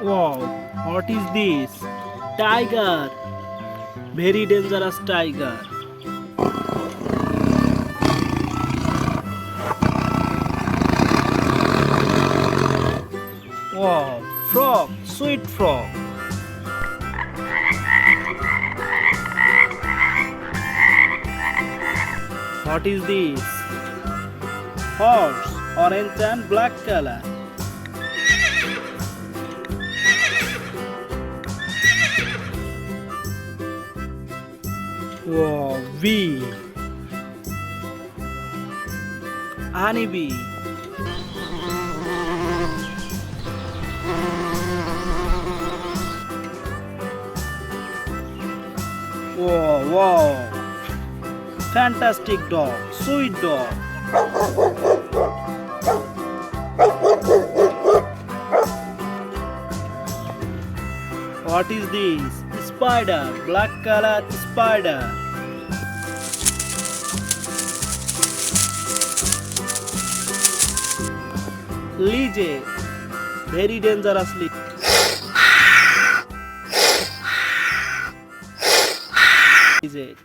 Wow, what is this? Tiger. Very dangerous tiger. Wow, frog, sweet frog. What is this? Horse, orange and black color. Wow, bee. Honeybee. Wow, wow. Fantastic dog, sweet dog. What is this? Spider, black color spider. Lizard, very dangerously. Lizard.